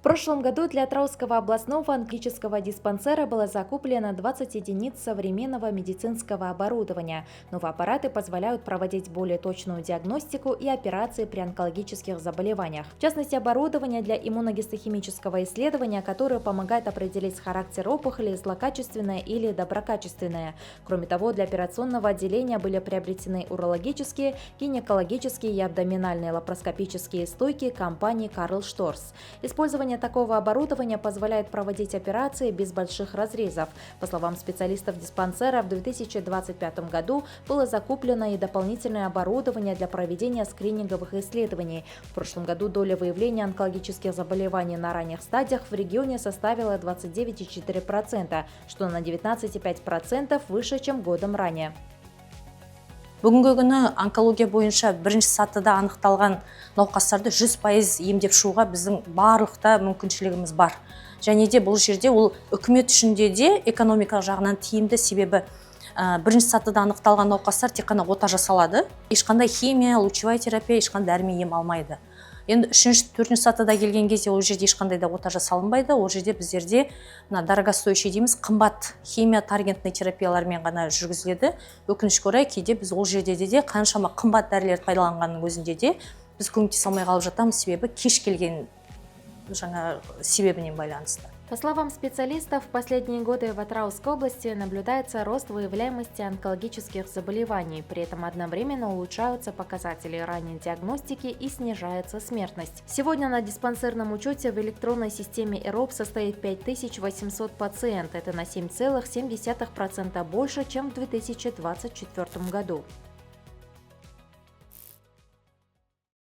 прошлом году для Атырауского областного онкологического диспансера было закуплено 20 единиц современного медицинского оборудования. Новые аппараты позволяют проводить более точную диагностику и операции при онкологических заболеваниях. В частности, оборудование для иммуногистохимического исследования, которое помогает определить характер опухоли, злокачественное или доброкачественное. Кроме того, для операционного отделения были приобретены урологические, гинекологические и абдоминальные лапароскопические стойки компании Карл Шторс. Использование такого оборудования позволяет проводить операции без больших разрезов. По словам специалистов диспансера, в 2025 году было закуплено и дополнительное оборудование для проведения скрининговых исследований. В прошлом году доля выявления онкологических заболеваний на ранних стадиях в регионе составила 29,4%, что на 19,5% выше, чем годом ранее. Бүгінгі күні онкология бойынша бірінші сатыда анықталған науқастарды 100% емдеп шығуға біздің барлықта мүмкіншілігіміз бар. Және де бұл жерде ол үкімет үшінде де экономикалық жағынан тиімді, себебі бірінші сатыда анықталған науқастар тек қана ота жасалады. Ешқандай химия, лучевая терапия, ешқандай дәрі ем алмайды. Енді үшінші, төртінші сатыда келген кезде ол жерде ешқандай да ота жасалынбайды. Ол жерде біздерде дорогостоящий дейміз, қымбат химия таргентный терапиялармен ғана жүргізіледі. Өкінішке орай кейде біз ол жерде де қаншама қымбат дәрілерді пайдаланғанның өзінде де біз көмектесе алмай қалып жатамыз, себебі кеш келген жаңа себебінен байланысты. По словам специалистов, в последние годы в Атырауской области наблюдается рост выявляемости онкологических заболеваний. При этом одновременно улучшаются показатели ранней диагностики и снижается смертность. Сегодня на диспансерном учете в электронной системе ЭРОП состоит 5800 пациентов. Это на 7,7% больше, чем в 2024 году.